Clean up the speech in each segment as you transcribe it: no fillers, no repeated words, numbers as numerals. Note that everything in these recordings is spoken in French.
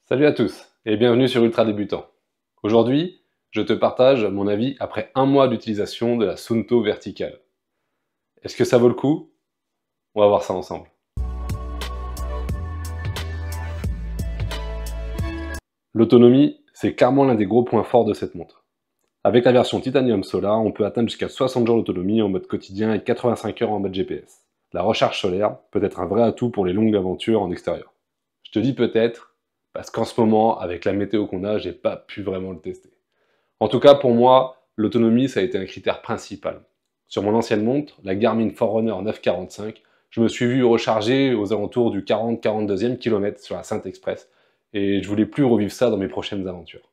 Salut à tous et bienvenue sur Ultra Débutant. Aujourd'hui, je te partage mon avis après un mois d'utilisation de la Suunto verticale. Est-ce que ça vaut le coup? On va voir ça ensemble. L'autonomie, c'est clairement l'un des gros points forts de cette montre. Avec la version Titanium Solar, on peut atteindre jusqu'à 60 jours d'autonomie en mode quotidien et 85 heures en mode GPS. La recharge solaire peut être un vrai atout pour les longues aventures en extérieur. Je te dis peut-être, parce qu'en ce moment, avec la météo qu'on a, j'ai pas pu vraiment le tester. En tout cas, pour moi, l'autonomie, ça a été un critère principal. Sur mon ancienne montre, la Garmin Forerunner 945, je me suis vu recharger aux alentours du 40-42e kilomètre sur la Saint-Express, et je voulais plus revivre ça dans mes prochaines aventures.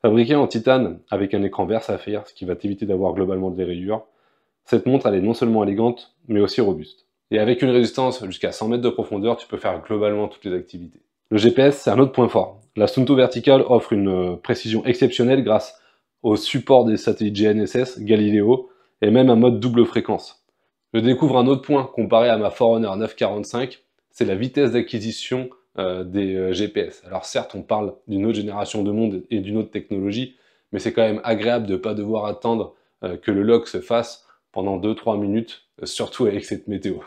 Fabriquée en titane avec un écran vert saphir, ce qui va t'éviter d'avoir globalement des rayures, cette montre elle est non seulement élégante, mais aussi robuste. Et avec une résistance jusqu'à 100 mètres de profondeur, tu peux faire globalement toutes les activités. Le GPS, c'est un autre point fort. La Suunto Vertical offre une précision exceptionnelle grâce au support des satellites GNSS, Galileo, et même un mode double fréquence. Je découvre un autre point comparé à ma Forerunner 945, c'est la vitesse d'acquisition des GPS. Alors certes, on parle d'une autre génération de monde et d'une autre technologie, mais c'est quand même agréable de ne pas devoir attendre que le lock se fasse pendant 2-3 minutes, surtout avec cette météo.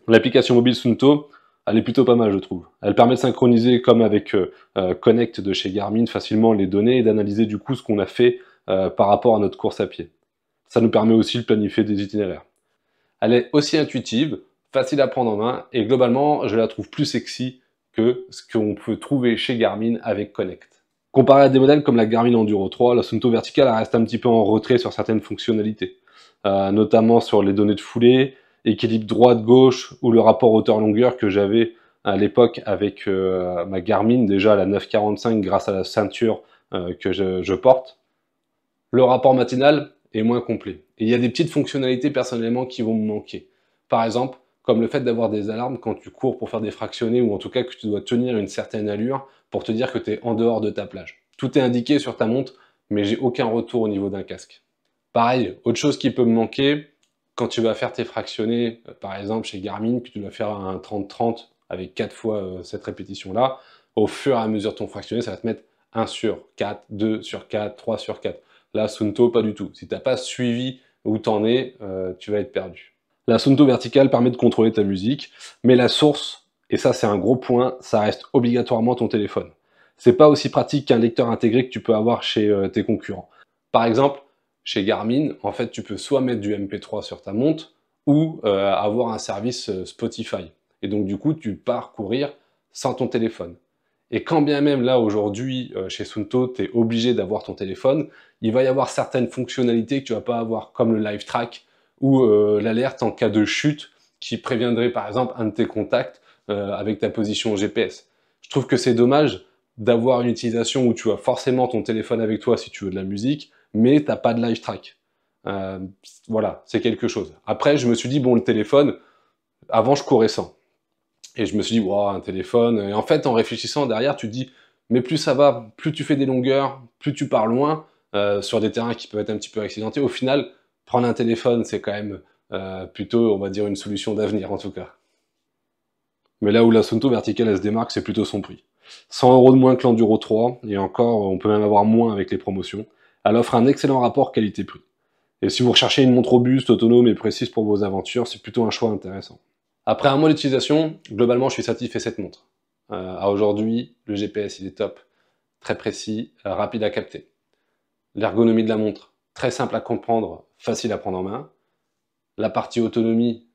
L'application mobile Suunto, elle est plutôt pas mal, je trouve. Elle permet de synchroniser, comme avec Connect de chez Garmin, facilement les données et d'analyser du coup ce qu'on a fait par rapport à notre course à pied. Ça nous permet aussi de planifier des itinéraires. Elle est aussi intuitive, facile à prendre en main, et globalement, je la trouve plus sexy que ce qu'on peut trouver chez Garmin avec Connect. Comparé à des modèles comme la Garmin Enduro 3, la Suunto Vertical reste un petit peu en retrait sur certaines fonctionnalités, notamment sur les données de foulée, équilibre droite-gauche ou le rapport hauteur-longueur que j'avais à l'époque avec ma Garmin, déjà la 945 grâce à la ceinture que je porte. Le rapport matinal est moins complet. Et il y a des petites fonctionnalités personnellement qui vont me manquer. Par exemple, comme le fait d'avoir des alarmes quand tu cours pour faire des fractionnés ou en tout cas que tu dois tenir une certaine allure pour te dire que tu es en dehors de ta plage. Tout est indiqué sur ta montre, mais j'ai aucun retour au niveau d'un casque. Pareil, autre chose qui peut me manquer, quand tu vas faire tes fractionnés, par exemple chez Garmin, que tu dois faire un 30-30 avec 4 fois cette répétition-là, au fur et à mesure de ton fractionné, ça va te mettre 1 sur 4, 2 sur 4, 3 sur 4. Là, Suunto, pas du tout. Si tu n'as pas suivi où t'en es, tu vas être perdu. La Suunto verticale permet de contrôler ta musique, mais la source, et ça c'est un gros point, ça reste obligatoirement ton téléphone. C'est pas aussi pratique qu'un lecteur intégré que tu peux avoir chez tes concurrents. Par exemple, chez Garmin, en fait, tu peux soit mettre du MP3 sur ta montre ou avoir un service Spotify. Et donc, du coup, tu pars courir sans ton téléphone. Et quand bien même là, aujourd'hui, chez Suunto, tu es obligé d'avoir ton téléphone, il va y avoir certaines fonctionnalités que tu vas pas avoir, comme le live track ou l'alerte en cas de chute qui préviendrait par exemple un de tes contacts avec ta position GPS. Je trouve que c'est dommage d'avoir une utilisation où tu as forcément ton téléphone avec toi si tu veux de la musique, mais t'as pas de live track. Euh, voilà, c'est quelque chose. Après, je me suis dit, bon, le téléphone, avant, je courais sans. Et je me suis dit, wow, un téléphone. Et en fait, en réfléchissant derrière, tu te dis, mais plus ça va, plus tu fais des longueurs, plus tu pars loin, sur des terrains qui peuvent être un petit peu accidentés. Au final, prendre un téléphone, c'est quand même plutôt, on va dire, une solution d'avenir, en tout cas. Mais là où la Suunto verticale, elle se démarque, c'est plutôt son prix. 100 € de moins que l'Enduro 3, et encore, on peut même avoir moins avec les promotions. Elle offre un excellent rapport qualité-prix. Et si vous recherchez une montre robuste, autonome et précise pour vos aventures, c'est plutôt un choix intéressant. Après un mois d'utilisation, globalement, je suis satisfait de cette montre. À aujourd'hui, le GPS, il est top, très précis, rapide à capter. L'ergonomie de la montre, très simple à comprendre, facile à prendre en main. La partie autonomie,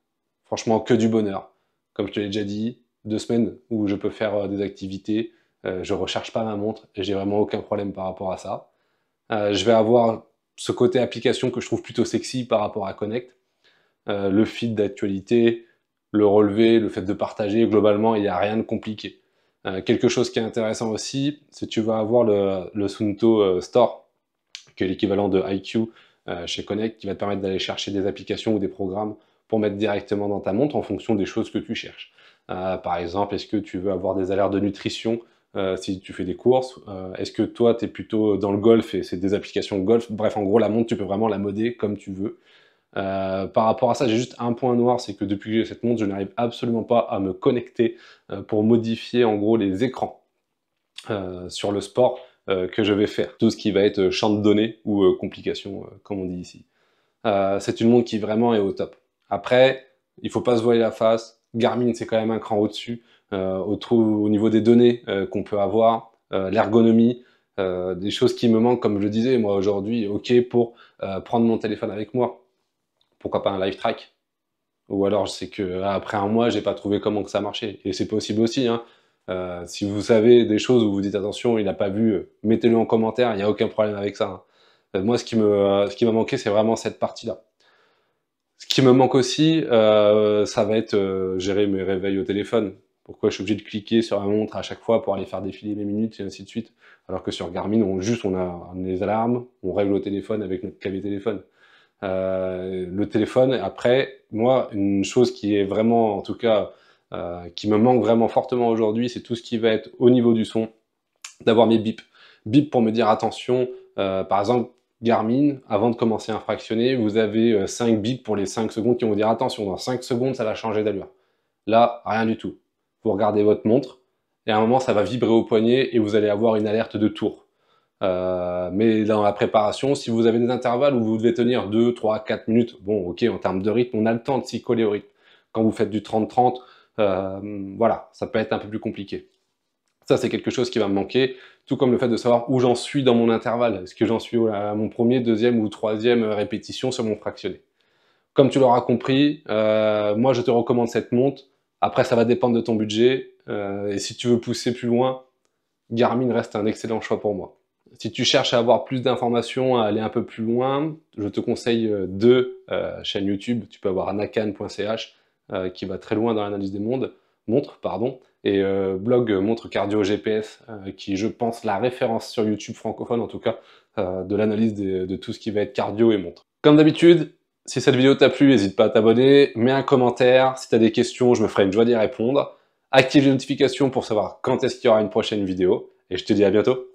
franchement, que du bonheur. Comme je te l'ai déjà dit, 2 semaines où je peux faire des activités, je ne recharge pas ma montre et j'ai vraiment aucun problème par rapport à ça. Je vais avoir ce côté application que je trouve plutôt sexy par rapport à Connect. Le feed d'actualité, le relevé, le fait de partager, globalement, il n'y a rien de compliqué. Quelque chose qui est intéressant aussi, c'est que tu vas avoir le Suunto Store, qui est l'équivalent de IQ chez Connect, qui va te permettre d'aller chercher des applications ou des programmes pour mettre directement dans ta montre en fonction des choses que tu cherches. Par exemple, est-ce que tu veux avoir des alertes de nutrition si tu fais des courses? Est-ce que toi, tu es plutôt dans le golf et c'est des applications golf? Bref, en gros, la montre, tu peux vraiment la modder comme tu veux. Par rapport à ça, j'ai juste un point noir, c'est que depuis que j'ai cette montre, je n'arrive absolument pas à me connecter pour modifier en gros les écrans. sur le sport que je vais faire. Tout ce qui va être champ de données ou complications, comme on dit ici. C'est une montre qui vraiment est au top. Après, il faut pas se voiler la face. Garmin, c'est quand même un cran au-dessus, au niveau des données qu'on peut avoir, l'ergonomie, des choses qui me manquent, comme je le disais, moi aujourd'hui, ok, pour prendre mon téléphone avec moi. Pourquoi pas un live track? Ou alors c'est que après un mois, j'ai pas trouvé comment que ça marchait. Et c'est possible aussi, hein. Si vous savez des choses où vous dites attention, il n'a pas vu, mettez-le en commentaire, il n'y a aucun problème avec ça, hein. Moi, ce qui m'a manqué, c'est vraiment cette partie-là. Ce qui me manque aussi, ça va être gérer mes réveils au téléphone. Pourquoi je suis obligé de cliquer sur la montre à chaque fois pour aller faire défiler mes minutes et ainsi de suite. Alors que sur Garmin, on a les alarmes, on règle au téléphone avec notre clavier téléphone. Le téléphone, après, moi, une chose qui est vraiment, en tout cas, qui me manque vraiment fortement aujourd'hui, c'est tout ce qui va être au niveau du son, d'avoir mes bips. Bip pour me dire attention, par exemple, Garmin, avant de commencer un fractionné, vous avez 5 bips pour les 5 secondes qui vont vous dire attention, dans 5 secondes, ça va changer d'allure. Là, rien du tout. Vous regardez votre montre, et à un moment, ça va vibrer au poignet, et vous allez avoir une alerte de tour. Mais dans la préparation, si vous avez des intervalles où vous devez tenir 2, 3, 4 minutes, bon, ok, en termes de rythme, on a le temps de s'y coller au rythme. Quand vous faites du 30-30, voilà, ça peut être un peu plus compliqué. Ça, c'est quelque chose qui va me manquer, tout comme le fait de savoir où j'en suis dans mon intervalle. Est-ce que j'en suis à mon premier, deuxième ou troisième répétition sur mon fractionné? Comme tu l'auras compris, moi, je te recommande cette montre. Après, ça va dépendre de ton budget. Et si tu veux pousser plus loin, Garmin reste un excellent choix pour moi. Si tu cherches à avoir plus d'informations, à aller un peu plus loin, je te conseille deux chaînes YouTube. Tu peux avoir nakan.ch qui va très loin dans l'analyse des montres, pardon, et blog Montre Cardio GPS qui, je pense, la référence sur YouTube francophone, en tout cas, de l'analyse de tout ce qui va être cardio et montre. Comme d'habitude, si cette vidéo t'a plu, n'hésite pas à t'abonner, mets un commentaire. Si tu as des questions, je me ferai une joie d'y répondre. Active les notifications pour savoir quand est-ce qu'il y aura une prochaine vidéo. Et je te dis à bientôt.